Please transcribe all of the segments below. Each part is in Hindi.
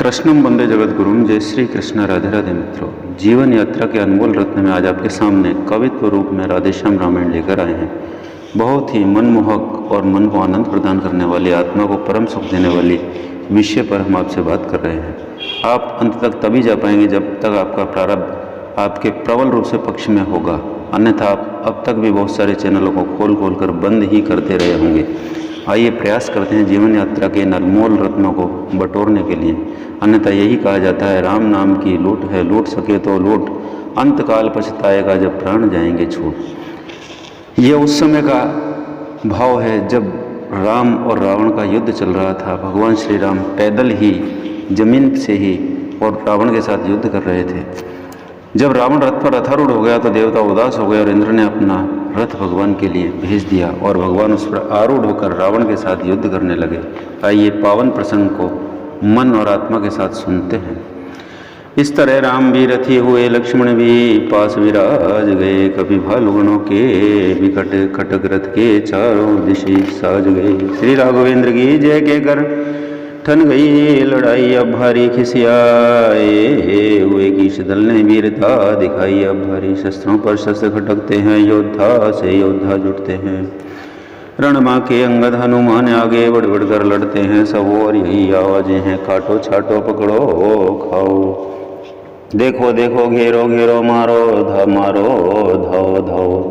कृष्णम वंदे जगत गुरुम। जय श्री कृष्ण। राधे राधे मित्रों, जीवन यात्रा के अनमोल रत्न में आज आपके सामने कवित्व रूप में राधेश्याम रामायण लेकर आए हैं। बहुत ही मनमोहक और मन को आनंद प्रदान करने वाली, आत्मा को परम सुख देने वाली विषय पर हम आपसे बात कर रहे हैं। आप अंत तक तभी जा पाएंगे जब तक आपका प्रारब्ध आपके प्रबल रूप से पक्ष में होगा, अन्यथा आप अब तक भी बहुत सारे चैनलों को खोल खोल कर बंद ही करते रहे होंगे। आइए प्रयास करते हैं जीवन यात्रा के अनमोल रत्नों को बटोरने के लिए। अन्यथा यही कहा जाता है, राम नाम की लूट है, लूट सके तो लूट, अंतकाल पछताएगा जब प्राण जाएंगे छूट। ये उस समय का भाव है जब राम और रावण का युद्ध चल रहा था। भगवान श्री राम पैदल ही जमीन से ही और रावण के साथ युद्ध कर रहे थे। जब रावण रथ पर रथारूढ़ हो गया तो देवता उदास हो गए और इंद्र ने अपना रथ भगवान के लिए भेज दिया और भगवान उस पर आरूढ़ होकर रावण के साथ युद्ध करने लगे। आइए पावन प्रसंग को मन और आत्मा के साथ सुनते हैं। इस तरह राम भी रथी हुए, लक्ष्मण भी पास विराज गए। कपि भालुगणों के विकट खटक रथ के चारों दिशा साज गए। श्री राघवेंद्र की जय के कर ठन गई लड़ाई, अब भारी खिसियाए हुए कीश दल ने वीरता दिखाई। अब भारी शस्त्रों पर शस्त्र खटकते हैं, योद्धा से योद्धा जुटते हैं। रणमा के अंगद हनुमान आगे बढ़ बढ़ कर लड़ते हैं। सब और यही आवाजें हैं, काटो छाटो पकड़ो खाओ। देखो देखो घेरो घेरो मारो मारो धाओ धाओ।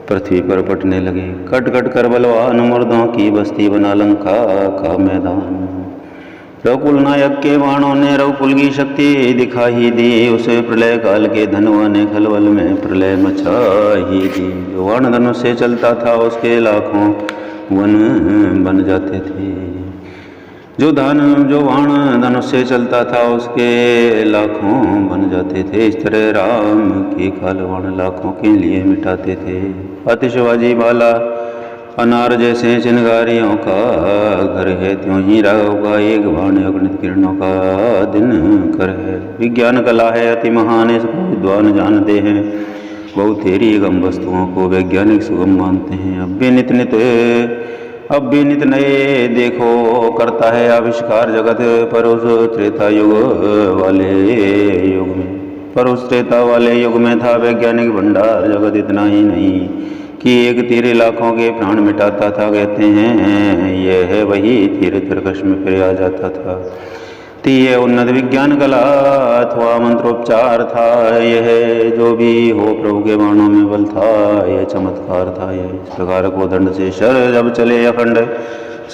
पृथ्वी पर पटने लगे कट कट कर बलवान, मुर्दों की बस्ती बना लंका का मैदान। रघुकुल नायक के बाणों ने रघुकुल की शक्ति दिखा ही दी। उसे प्रलय काल के धनवा ने खलबल में प्रलय मचा ही दी। जो वाण धनुष से चलता था उसके लाखों वन बन जाते थे। जो वाण धनुष से चलता था उसके लाखों बन जाते थे। इस तरह राम के काल वाण लाखों के लिए मिटाते थे। आतिशबाजी वाला अनार जैसे चिनगारियों का घर है, त्यों ही राघव का एक बाण अगणित किरणों का दिन कर है। विज्ञान कला है अति महान, इसको विद्वान जानते हैं। बहुत तेरी गम वस्तुओं को वैज्ञानिक सुगम मानते हैं। अब भी नित नए देखो करता है आविष्कार जगत। पर उस त्रेता वाले युग में था वैज्ञानिक भंडार जगत। इतना ही नहीं कि एक तीर लाखों के प्राण मिटाता था। कहते हैं यह है वही तीर तिरकश में फिर आ जाता था। यह उन्नत विज्ञान कला अथवा मंत्रोपचार था। यह जो भी हो प्रभु के बाणों में बल था, यह चमत्कार था। यह इस प्रकार को दंड से शर जब चले अखंड,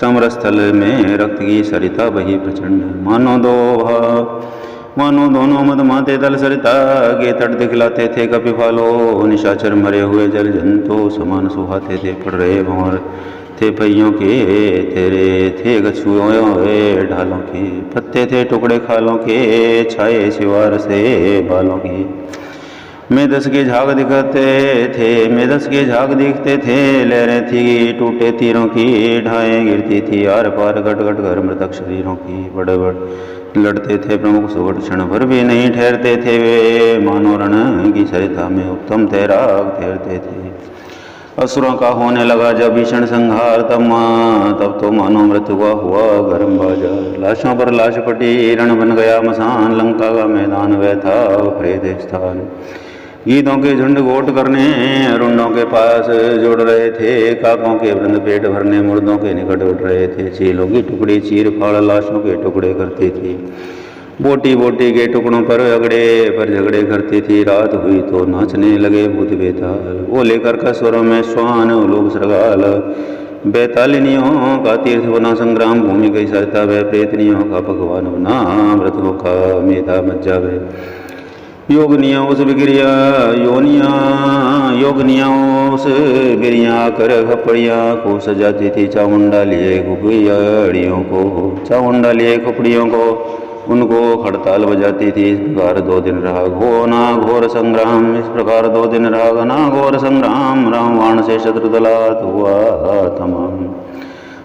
समरस्थल में रक्त की सरिता बही प्रचंड। मानो दोनों मदमाते दल सरिता के तट दिखलाते थे। कपि भालो निशाचर मरे हुए जल जंतु समान सुहाते थे। पड़ रहे भंवर थे पहियों के, तेरे थे कछुओं ढालों के। पत्ते थे टुकड़े खालों के, छाए शिवार से बालों के। मेदस के झाग दिखते थे। लहरें थी टूटे तीरों की, ढाएं गिरती थी आर पार कट कट कर मृतक शरीरों की। बड़े लड़ते थे प्रमुख सुगढ़, क्षण भर भी नहीं ठहरते थे वे। मानो रण की सरिता में उत्तम तैराक तैरते थे। असुरों का होने लगा जब भीषण संहार, तब तो मानो मृत्यु का हुआ गर्म बाजार। लाशों पर लाश पटी, रण बन गया मसान। लंका का मैदान वह था प्रेत स्थान। गीतों के झुंड गोट करने रुंडों के पास जोड़ रहे थे। काकों के वृंद पेट भरने मुर्दों के निकट उठ रहे थे। चीलों की टुकड़ी चीर फाड़ लाशों के टुकड़े करती थी। बोटी बोटी के टुकड़ों पर झगड़े करती थी। रात हुई तो नाचने लगे भूत बेताल। वो लेकर कसुरों में श्वान लोग सरगाल। बैतालिनियों का तीर्थ बना संग्राम भूमि की सरिता। वह प्रेतनियों का भगवान बना मृतकों का मेधा मज्जा। वह योगनिया उस गिरियाँ कर खपड़ियाँ को सजाती थी। चामुंडा लिए खुपड़ियों को उनको हड़ताल बजाती थी। इस प्रकार 2 दिन रहा घोर संग्राम। घना घोर संग्राम। रामबाण से शत्रु दलात हुआ तमाम।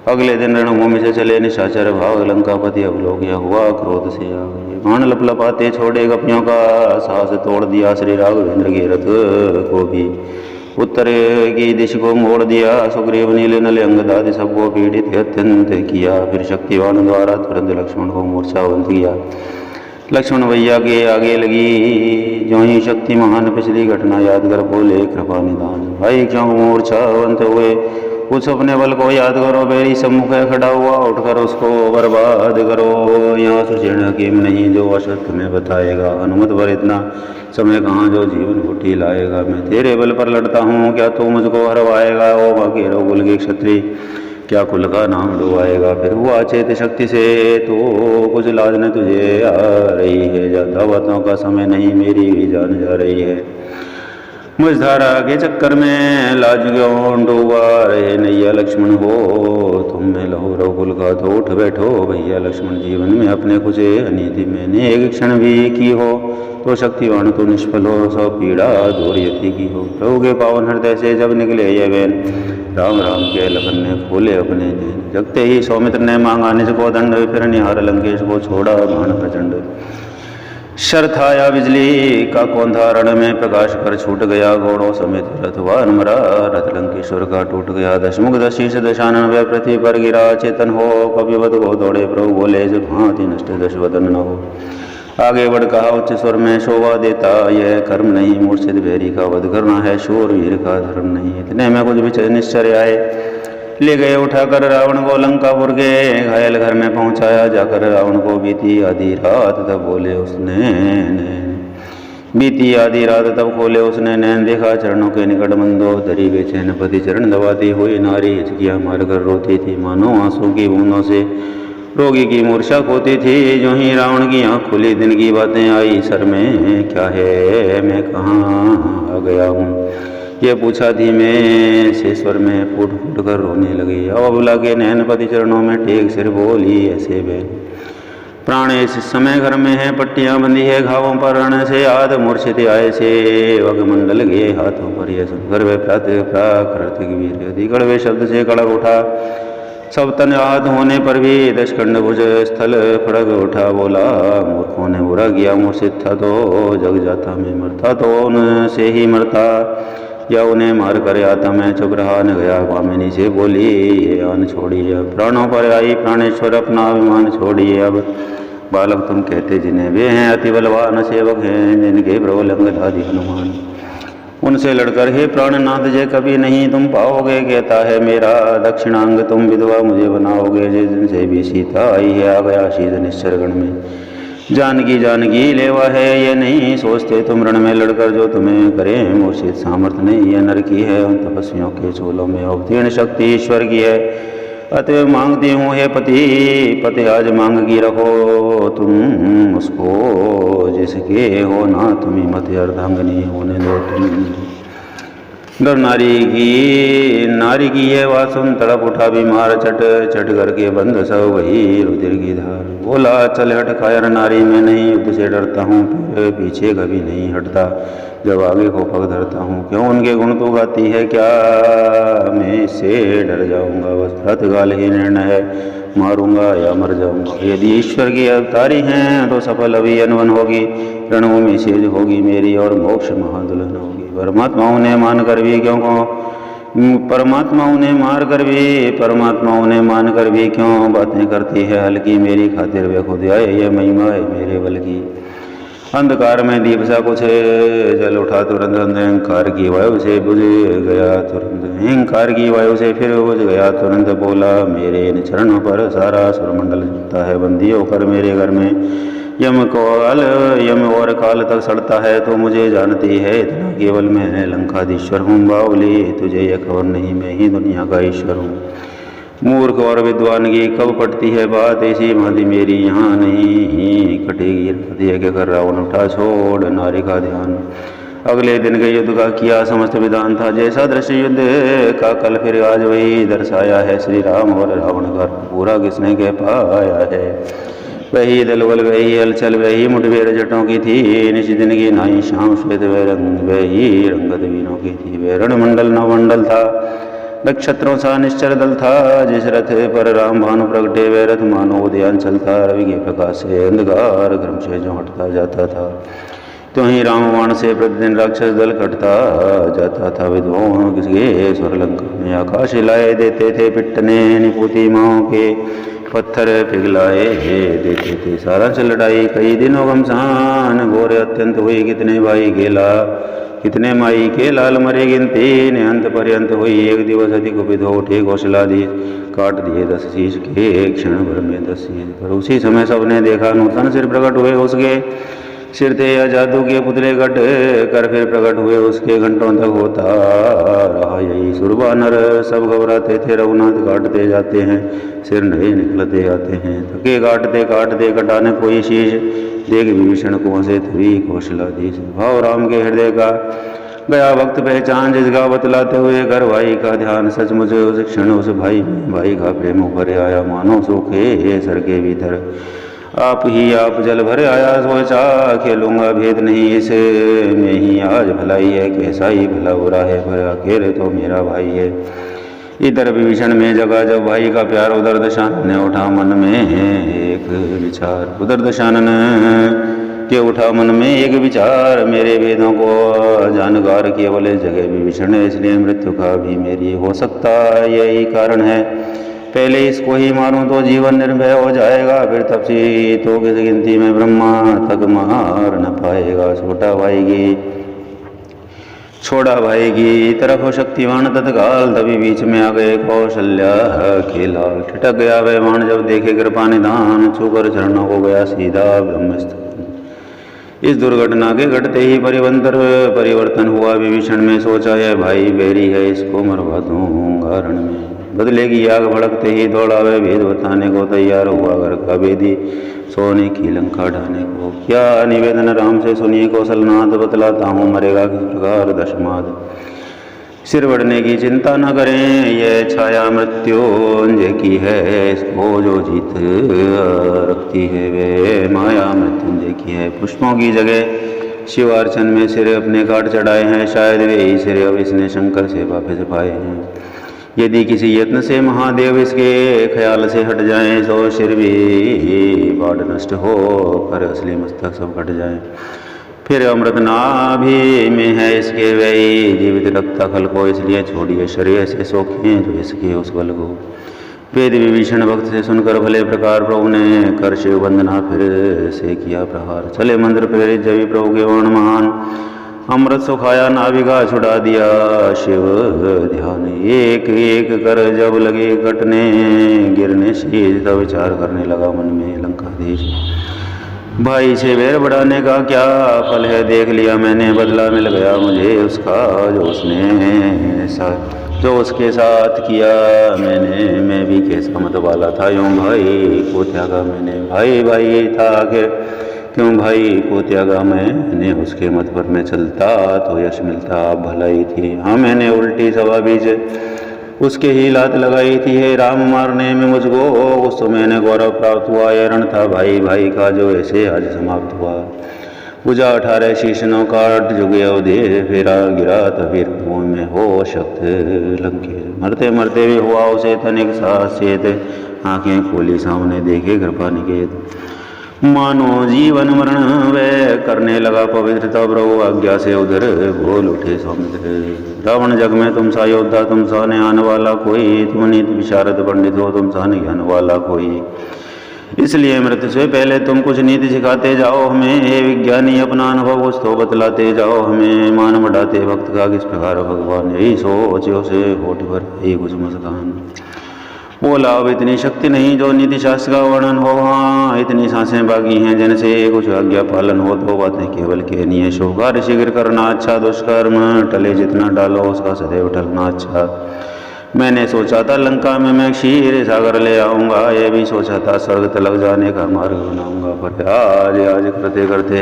अगले दिन रणभूमि से चले निशाचर भाग। लंकापति अवलोकिया हुआ क्रोध से आ गए। बाण लपलपाते छोड़े कपियों का साहस तोड़ दिया। श्री राघवेंद्र के रथ को भी उत्तर की दिश को मोड़ दिया। सुग्रीव नील नल अंगद आदि सबको पीड़ित अत्यंत किया। फिर शक्तिवान द्वारा तुरंत लक्ष्मण को मूर्छावंत किया। लक्ष्मण भैया के आगे लगी जो ही शक्ति महान पिछली घटना याद कर बोले कृपा निदान। भाई क्यों मूर्छावंत हुए, कुछ अपने बल को याद करो। बेरी सम्मुख खड़ा हुआ, उठकर उसको बर्बाद करो। यहाँ सुचेण हकीम नहीं जो अशक्त में बताएगा। हनुमत पर इतना समय कहाँ जो जीवन फूटी लाएगा। मैं तेरे बल पर लड़ता हूँ, क्या तू मुझको हरवाएगा। ओ बाकी रघुकुल के क्षत्रिय, क्या कुल का नाम डुबाएगा। फिर हुआ चेत शक्ति से तो कुछ लाज न तुझे आ रही है। ज्यादा बातों का समय नहीं, मेरी भी जान जा रही है। मुझ धारा के चक्कर में लाज क्यों डूबा रहे नैया। लक्ष्मण हो तुम में लहो रघुकुल का, तो उठ बैठो भैया लक्ष्मण। जीवन में अपने कुछ अनीति मैंने एक क्षण भी की हो, तो शक्तिवान तो निष्फल हो। सब पीड़ा दूर यति की हो। प्रभु के पावन हृदय से जब निकले ये बैन, राम राम के लखन ने खोले अपने नैन। जगते ही सौमित्र ने मांगा निज को दंड, फिर निहार लंकेश को छोड़ा बाण प्रचंड। शर्थ आया बिजली का कौंधा, रण में प्रकाश कर छूट गया। घोड़ों समेत रथवान मरा, रथ लंकेश्वर का टूट गया। दशमुख दशीष दशानन वे पृथ्वी पर गिरा। चेतन हो कपिवत को दौड़े, प्रभु बोले जब भांति नष्ट दश वदन न हो। आगे बढ़ कहा उच्च स्वर में शोभा देता, यह कर्म नहीं मूर्छित भैरी का वध करना है, शूर वीर का धर्म नहीं। इतने में कुछ निश्चर्य आए, ले गए उठाकर रावण को लंकापुर के। घायल घर में पहुंचाया जाकर रावण को। बीती आधी रात तब बोले उसने नैन, बीती आधी रात तब खोले उसने नैन। देखा चरणों के निकट मंदोदरी, बेचैन पति चरण दबाती हुई नारी हिचकियां मारकर रोती थी, मानो आंसू की बूंदों से रोगी की मूर्छा खोती थी। जो ही रावण की आंख खुली, दिन की बातें आई सर में। क्या है मैं कहाँ आ गया हूँ, ये पूछा धीमे से स्वर में, फूट फूट कर रोने लगी। अब लगे नैन पति चरणों में टेक, सिर बोली ऐसे बहन। प्राण इस समय घर में है, पट्टियां बंधी है घावों पर। रण से आध मूर्छित आए से वग मंडल गए हाथों पर। यह सुनकर वे प्राकृतिक वीर अति कड़वे शब्द से कड़क उठा। सब तन आहत होने पर भी दशखंड भुज स्थल फड़क उठा। बोला मूर्खों ने बुरा किया, मूर्छित था तो जग जाता, मैं मरता तो उनसे ही मरता, या उन्हें मार कर आता मैं चुप रहा न गया। कामिनी से बोली ये आन छोड़िए, प्राणों पर आई प्राणेश्वर अपना अभिमान छोड़िए। अब बालक तुम कहते जिन्हें वे हैं अति बलवान सेवक हैं, जिनके प्रबल अंगद आदि हनुमान। उनसे लड़कर हे प्राणनाथ जय कभी नहीं तुम पाओगे। कहता है मेरा दक्षिणांग तुम विधवा मुझे बनाओगे। जिस दिन से भी सीता आई है, आ गया शीत निश्चर गण में। जानकी लेवा है ये नहीं सोचते तुम, रण में लड़कर जो तुम्हें करें मूर्छित। सामर्थ्य नहीं ये नर की है, उन तपस्वियों के चोलों में अवतीर्ण शक्ति ईश्वर की है। अतः मांगती हूँ हे पति आज मांग की रखो तुम उसको, जिसके हो ना तुम्हें मत अर्धांगनी होने दो तुम। डर नारी की है बात सुन, तड़प उठा बीमार। चट करके बंद सब वही रुधिर की धार। बोला चल हट कायर नारी, मैं नहीं युद्ध से डरता हूँ, फिर पीछे कभी नहीं हटता। जब आगे को पग धरता हूँ, क्यों उनके गुण तो गाती है, क्या मैं इससे डर जाऊंगा। बस प्रतिकाल ही निर्णय है, मारूंगा या मर जाऊंगा। यदि ईश्वर की अवतारी हैं तो सफल अभी अनवन होगी। रणभूमि सेज होगी मेरी और मोक्ष महादुल्हन होगी। परमात्मा उन्हें मान कर भी क्यों बातें करती है हल्की। मेरी खातिर वे खुद आए, ये महिमा है मेरे बल की। अंधकार में दीप सा कुछ जल उठा तुरंत, अहंकार की वायु से बुझ गया तुरंत। अहंकार की वायु से फिर बुझ गया तुरंत। बोला मेरे इन चरणों पर सारा सुरमंडल झुकता है। बंदी होकर मेरे घर में यम और काल तक सड़ता है, तो मुझे जानती है इतना केवल मैं लंकाधीश्वर हूँ। बावली तुझे यह खबर नहीं, मैं ही दुनिया का ईश्वर हूँ। मूर्ख और विद्वान की कब पटती है बात, ऐसी भांति मेरी यहाँ नहीं कटेगी। दिए के कर रावण उठा छोड़ नारी का ध्यान। अगले दिन के युद्ध का किया समस्त विधान था, जैसा दृश्य युद्ध का कल फिर आज वही दर्शाया है। श्री राम और रावण का पूरा किसने कह पाया है। वही दलबल वही हलचल वही मुठभेड़ जटों की थी। निश दिन की नाई शाम श्वेत वही रंगत वीरों की थी। वे रणमंडल नवमंडल था, नक्षत्रों सा निश्चर दल था। जिस रथ पर राम भानु प्रगटे वे रथ मानो उद्यान चलता। रवि के प्रकाश से अंधकार क्रम से जो हटता जाता था। तो ही रामबाण से प्रतिदिन राक्षस दल कटता जाता था। विद्वानों के स्वर लंका में आकाश हिलाए देते थे, पिटने निपुति माओ के पत्थर पिघलाए देते थे। सारा लड़ाई कई दिनों घमसान घोर अत्यंत हुई, कितने भाई गेला कितने माई के लाल मरे गिनती ने अंत पर्यंत हुई। एक दिवस अति कुपित हो उठे कौशलाधीश, काट दिए 10 शीश के क्षण भर में 10 शीश। पर उसी समय सबने देखा नूतन सिर प्रकट हुए उसके, सिर थे या जादू के पुतले कट कर फिर प्रकट हुए उसके। घंटों तक होता रहा यही सुरबानर, सब घबराते थे। रघुनाथ काटते जाते हैं, सिर नए निकलते आते हैं। थके काटते काटते कटाने कोई शीश, देख विभीषण को हंसे थी कौशलाधीश। भाव राम के हृदय का गया वक्त पहचान, जिसका बतलाते हुए कर भाई का ध्यान। सचमुच उस क्षण उस भाई में भाई का प्रेम भरे आया, मानो सूखे सर के भीतर आप ही आप जल भरे आया। सोचा खेलूंगा भेद नहीं इसमें ही आज भलाई है, कैसा ही भला बुरा है, पर आखिर तो मेरा भाई है। इधर विभीषण में जगा जब भाई का प्यार, उधर दशानन ने उठा मन में एक विचार। उधर दशानन के उठा मन में एक विचार, मेरे वेदों को जानकार केवल इस जगह विभीषण है, इसलिए मृत्यु का भी मेरी हो सकता यही कारण है। पहले इसको ही मारूं तो जीवन निर्भय हो जाएगा, फिर तपसी तो किस गिनती में ब्रह्मा तक मार न पाएगा। छोड़ा भाई की तरफ शक्तिवान तत्काल, तभी बीच में आ गए कौशल्या खेला। ठिठक गया वह बाण जब देखे कृपा निधान, छूकर चरणों को गया सीधा ब्रह्मस्थान। इस दुर्घटना के घटते ही परिवर्तन हुआ विभीषण में। सोचा यह भाई बैरी है, इसको मरवा दूंगा रण में। बदले की आग भड़कते ही दौड़ा वह भेद बताने को तैयार हुआ, घर का भेदी सोने की लंका ढाने को। क्या निवेदन राम से सुनिए कौशलनाथ, बतलाता हूँ मरेगा किस प्रकार दशमाद। सिर बढ़ने की चिंता न करें, यह छाया मृत्युंजय की है, इसको जो जीत रखती है वे माया मृत्युंजय की है। पुष्पों की जगह शिवार्चन में सिर अपने काट चढ़ाए हैं, शायद वे ही सिर अब इसने शंकर से वापस पाए हैं। यदि किसी यत्न से महादेव इसके ख्याल से हट जाएं, तो सिर भी बाढ़ नष्ट हो कर असली मस्तक सब कट जाए। फिर अमृत नाभि में है इसके वही जीवित रखता खल को, इसलिए छोड़िए शरीर से सोखें जो इसके उस बल को। वेद विभीषण भक्त से सुनकर भले प्रकार प्रभु ने कर शिव वंदना फिर से किया प्रहार। चले मंत्र प्रेरित जब प्रभु के वर्ण महान, अमृत सुखाया नाविका छुड़ा दिया शिव ध्यान। एक एक कर जब लगे कटने गिरने शीश, तब विचार करने लगा मन में लंकाधीश। भाई से वैर बढ़ाने का क्या फल है, देख लिया मैंने बदला मिल गया मुझे उसका, जो उसके साथ किया मैंने। मैं भी कैसा मत वाला था, यूँ भाई को त्यागा मैंने। भाई भाई था आखिर क्यों भाई को त्यागा मैंने, उसके मत पर मैं चलता तो यश मिलता भलाई थी। हाँ मैंने उल्टी सवा बीच उसके ही लात लगाई थी, है राम मारने में मुझको उस तो मैंने गौरव प्राप्त हुआ। ये रण था भाई भाई का जो ऐसे आज समाप्त हुआ। पूजा 18 शीशनों काट जुगे अवधे, फेरा गिरा तभी मुँह में हो शक्त लंके। मरते मरते भी हुआ उसे तनिक सास चेत, आंखें खोली सामने देखे कृपा निकेत। मानो जीवन मरण वह करने लगा पवित्र, तब प्रभु आज्ञा से उधर बोल उठे सौमित्र। रावण जग में तुम सा योद्धा, तुम सा ने आने वाला कोई, तुम नीत विशारद पंडित हो, तुम सा ज्ञान वाला कोई। इसलिए मृत्यु से पहले तुम कुछ नीति सिखाते जाओ हमें, हे विज्ञानी अपना अनुभव कुछ तो बतलाते जाओ हमें। मान बढ़ाते भक्त का किस प्रकार भगवान, यही सोचो से होठ भर यही कुछ मुस्कान। बोला अब इतनी शक्ति नहीं जो नीति शास्त्र का वर्णन हो, हाँ इतनी सांसें बाकी हैं जिनसे कुछ आज्ञा पालन हो, तो बातें केवल कहनी है। शोकार शीघ्र करना अच्छा, दुष्कर्म टले जितना डालो उसका सदैव टलना अच्छा। मैंने सोचा था लंका में मैं क्षीर सागर ले आऊँगा, ये भी सोचा था स्वर्ग तलक जाने का मार्ग बनाऊँगा, पर आज करते करते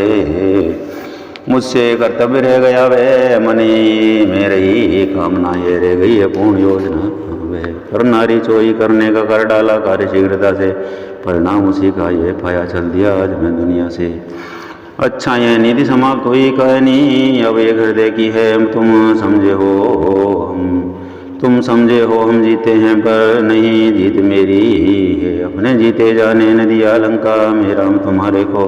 मुझसे कर्तव्य रह गया वह, मनी में रही कामना ये रह गई है पूर्ण योजना वह। पर नारी चोरी करने का कर डाला कार्य शीघ्रता से, परिणाम उसी का ये पाया चल दिया आज मैं दुनिया से। अच्छा यह नीति समाप्त हुई कहनी, अब एक हृदय की है तुम समझे हो हम, तुम समझे हो हम जीते हैं, पर नहीं जीत मेरी ही है। अपने जीते जाने न दिया लंका, मेरा राम तुम्हारे को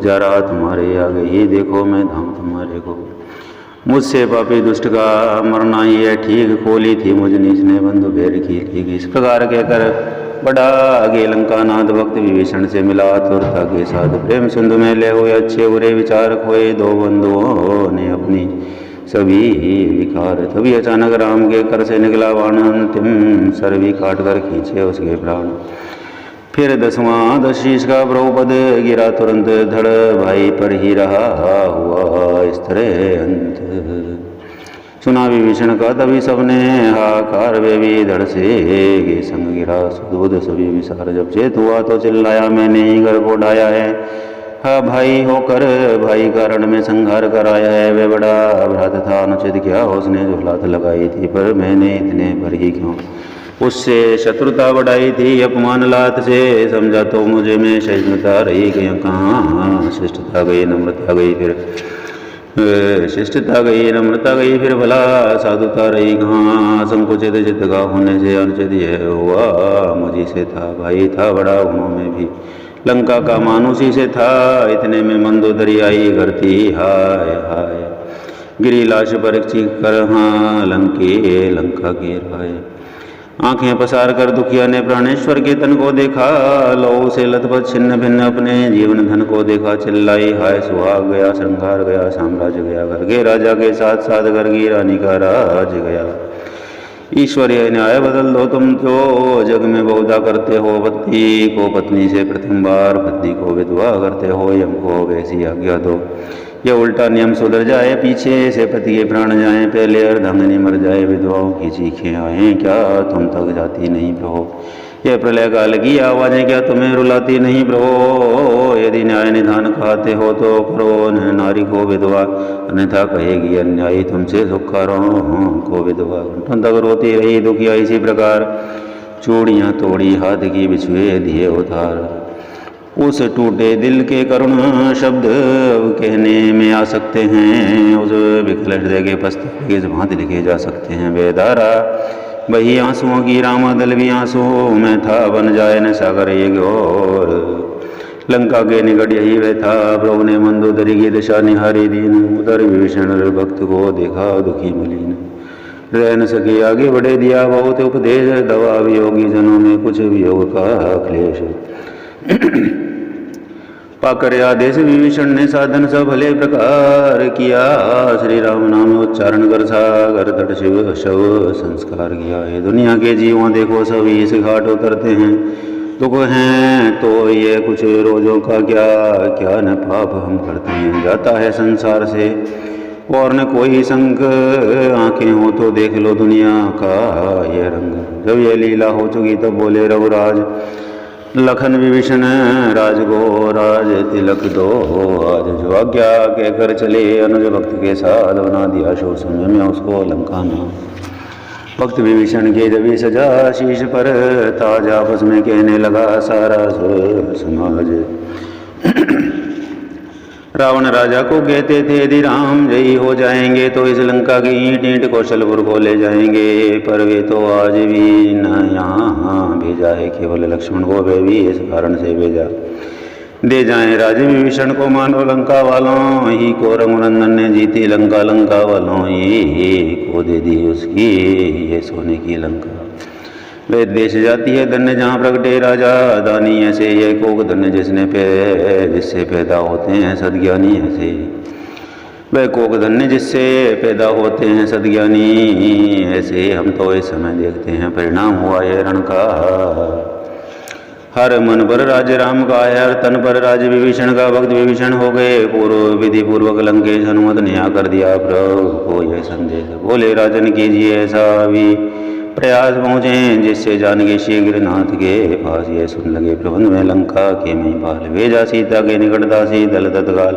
जा रहा तुम्हारे आगे ही, देखो मैं धाम तुम्हारे को। मुझसे पापी दुष्ट का मरना ही है ठीक, खोली थी मुझ नीच ने बंधु भेर की ठीक। इस प्रकार कहकर बड़ा आगे लंका नाथ भक्त विभीषण से मिला, तुरता के साथ प्रेम सिंधु में ले हुए अच्छे बुरे विचार खोए। दो बंधुओं ने अपनी सभी विकार, तभी अचानक राम के कर से निकला बाण, अंतिम सर भी काट कर खींचे उसके प्राण। फिर दसवां दशीष का प्रभुपद गिरा तुरंत, धड़ भाई पर ही रहा हुआ इस तरह अंत। सुना विभीषण का तभी सबने हाकार, वे भी धड़ से गे संग गिरा सुदूध सभी विसार। जब चेत हुआ तो चिल्लाया, मैंने ही घर को ढाया है, हा भाई होकर भाई कारण में संहार कराया है। वे बड़ा भ्रात था, अनुचित क्या उसने जो लात लगाई थी, पर मैंने इतने पर ही क्यों उससे शत्रुता बढ़ाई थी। अपमान लात से समझा तो मुझे में सहिष्णुता रही गई कहाँ, शिष्टता गई नम्रता गई फिर शिष्टता गई नम्रता गई फिर भला साधुता रही कहाँ। संकुचित चित्त का होने से अनुचित यह हुआ मुझी से था, भाई था बड़ा गुणों में भी लंका का मानुषी से था। इतने में मंदोदरी आई करती, हाय हाय गिरी लाश पर कर, हाँ लंके लंका की राय। आंखें पसार कर दुखिया ने प्राणेश्वर के तन को देखा, लौ से लथपथ छिन्न भिन्न अपने जीवन धन को देखा। चिल्लाई, हाय सुहाग गया श्रृंगार गया साम्राज्य गया, घर के राजा के साथ साथ घर की रानी का राज गया। ईश्वरीय न्याय बदल दो तुम तो जग में बहुधा करते हो, पति को पत्नी से प्रथम बार पत्नी को विधवा करते हो। यम को वैसी आज्ञा दो यह उल्टा नियम सुधर जाए, पीछे से पति के प्राण जाएं, पहले अर्धांगिनी मर जाए, विधवाओं की चीखें आएँ, क्या तुम तक जाती नहीं प्रभो। यह प्रलय काल की आवाज़ें क्या तुम्हें रुलाती नहीं प्रभो। यदि न्याय निधान खाते हो तो करो नारी को विधवा, अन्यथा कहेगी अन्यायी तुमसे सुखारों को विधवा। घंटों तक रोती रही दुखिया इसी प्रकार, चूड़ियाँ तोड़ी हाथ की बिछुए दिए उतार। उस टूटे दिल के करुण शब्द कहने में आ सकते हैं, उस विकल हृदय के पछतावे के भांति लिखे जा सकते हैं। बेदारा वही आंसुओं की रामा दल भी आंसुओं में था, बन जाए न सागर ये और लंका के निकट यही वह था। प्रभु ने मंदोदरी की दशा निहारी दीन, उधर विभीषण भक्त को देखा दुखी मलिन। रह न सके आगे बढ़े दिया बहुत उपदेश, दवा वियोगी जनों में कुछ वियोग का क्लेश। पाकर आदेश विभीषण ने साधन सब भले प्रकार किया, श्री राम नाम उच्चारण कर सागर तट शिव शव संस्कार किया। ये दुनिया के जीवों देखो सभी इस घाट उतरते हैं, दुख हैं तो ये कुछ रोजों का क्या क्या न पाप हम करते हैं। जाता है संसार से और न कोई संग, आंखें हो तो देख लो दुनिया का ये रंग। जब ये लीला हो चुकी तब बोले रघुराज, लखन विभीषण राजगो राज तिलक दो आज। जो आज्ञा कहकर चले अनुज भक्त के साथ, बना दिया शो समय में उसको लंका में। भक्त विभीषण के जब सजा शीश पर ताज, आपस में कहने लगा सारा समाज। रावण राजा को कहते थे यदि राम जयी हो जाएंगे तो इस लंका की ईंट ईंट कौशलपुर को ले जाएंगे, पर वे तो आज भी न यहाँ भेजा है, केवल लक्ष्मण को वे भी इस कारण से भेजा। दे जाएं राजे विभीषण को मानो लंका वालों ही को, रघुनंदन ने जीती लंका लंका वालों ही को दे दी उसकी ये सोने की लंका। वे देश जाती है धन्य जहाँ प्रगटे राजा दानी, ऐसे ये कोक धन्य जिससे पैदा होते हैं सद्ज्ञानी। ऐसे वह कोक धन्य जिससे पैदा होते हैं सद्ज्ञानी, ऐसे हम तो इस समय देखते हैं परिणाम हुआ ये रण का। हर मन पर राज्य राम का है, हर तन पर राज्य विभीषण का। भक्त विभीषण हो गए पूर्व विधि पूर्वक लंकेश, हनुमत ने आकर दिया प्रभु को यह संदेश। बोले राजन कीजिए ऐसा भी प्रयास पहुँचे, जिससे जानकी शीघ्र नाथ के पास। ये सुन लगे प्रबंध में लंका के महिपाल, भेजा सीता के निकट दासी दल तत्काल।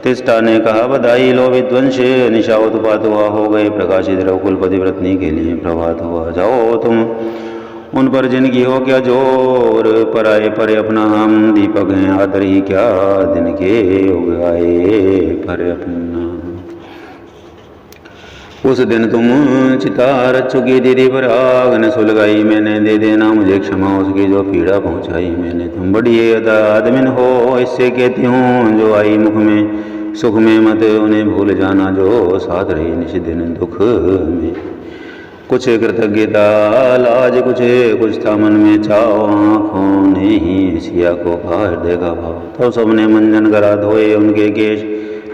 तिष्ठा ने कहा बधाई लो विध्वंस, निशा उत्पात हुआ हो गए प्रकाशित रघुकुलपति व्रतनी के लिए प्रभात हुआ। जाओ तुम उन पर जिनकी हो क्या जोर, पराए परे अपना हम दीपक हैं आदर ही क्या दिन के उगाए पर अपना। उस दिन तुम चिता रच चुकी दीदी पर आग न सुलगाई मैंने, दे देना मुझे क्षमा उसकी जो पीड़ा पहुंचाई मैंने। तुम बड़ी आदमिन हो इससे कहती हूँ, जो आई मुख में सुख में मत उन्हें भूल जाना, जो साथ रही निश दिन दुख में। कुछ कृतज्ञता लाज कुछ था मन में चाव, आँखों ने ही सिया को कहा हृदय का भाव। तो सबने मंजन करा धोए उनके केश,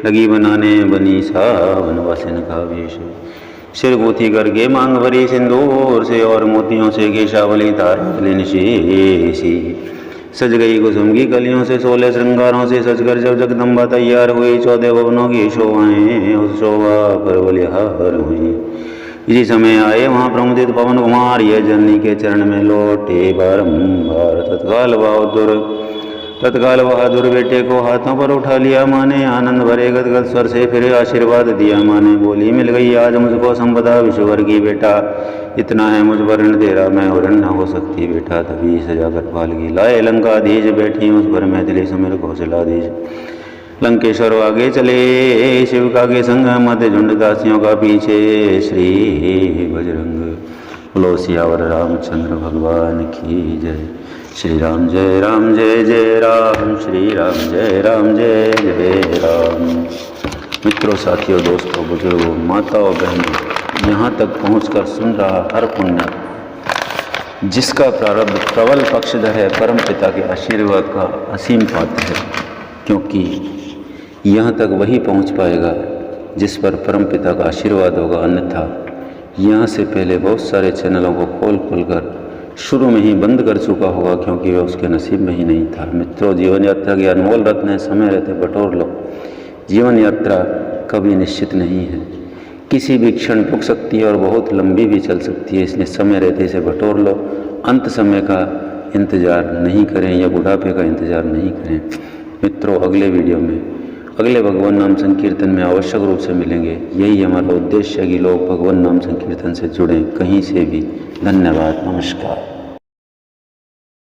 लगी बनाने बनी सा वनवासिन का वेश। सिर गुथी करके मांग भरी सिंदूर से, और मोतियों से केशावली तारा सी। सज गई कुसुम की कलियों से 16 श्रृंगारों से, सजकर जब जगदम्बा तैयार हुई 14 भवनों की शोभाएं उस शोभा पर बलिहार हुई। इसी समय आए वहाँ प्रमुदित पवन कुमार, यह जननी के चरण में लौटे बारंबार। तत्काल बहादुर बेटे को हाथों पर उठा लिया माँ ने, आनंद भरे गदगद स्वर से फिर आशीर्वाद दिया माँ ने। बोली मिल गई आज मुझको संपदा विश्वभर की बेटा, इतना है मुझ पर ऋण तेरा मैं और ऋण न हो सकती बेटा। तभी सजाकर पालगी लाए लंकाधीश, बैठी उस पर मैथिली सुमिर कौशलाधीश। लंकेश्वर आगे चले शिव का के संग, मध्य झुंड दासियों का पीछे श्री बजरंग। बोलो सियावर रामचंद्र भगवान की जय। श्री राम जय राम जय जय राम, श्री राम जय राम जय जय राम। मित्रों, साथियों, दोस्तों, बुजुर्गों, माताओं, बहनों, यहाँ तक पहुँचकर सुन रहा हर पुण्य जिसका प्रारब्ध प्रबल पक्षधर है, परम पिता के आशीर्वाद का असीम पात्र है, क्योंकि यहाँ तक वही पहुँच पाएगा जिस पर परम पिता का आशीर्वाद होगा। अन्यथा यहाँ से पहले बहुत सारे चैनलों को खोल कर शुरू में ही बंद कर चुका होगा, क्योंकि वह उसके नसीब में ही नहीं था। मित्रों, जीवन यात्रा के अनमोल रत्न है, समय रहते बटोर लो। जीवन यात्रा कभी निश्चित नहीं है, किसी भी क्षण रुक सकती है और बहुत लंबी भी चल सकती है, इसलिए समय रहते इसे बटोर लो। अंत समय का इंतज़ार नहीं करें या बुढ़ापे का इंतज़ार नहीं करें। मित्रों, अगले वीडियो में अगले भगवान नाम संकीर्तन में आवश्यक रूप से मिलेंगे। यही हमारा उद्देश्य है कि लोग भगवान नाम संकीर्तन से जुड़ें कहीं से भी। धन्यवाद, नमस्कार।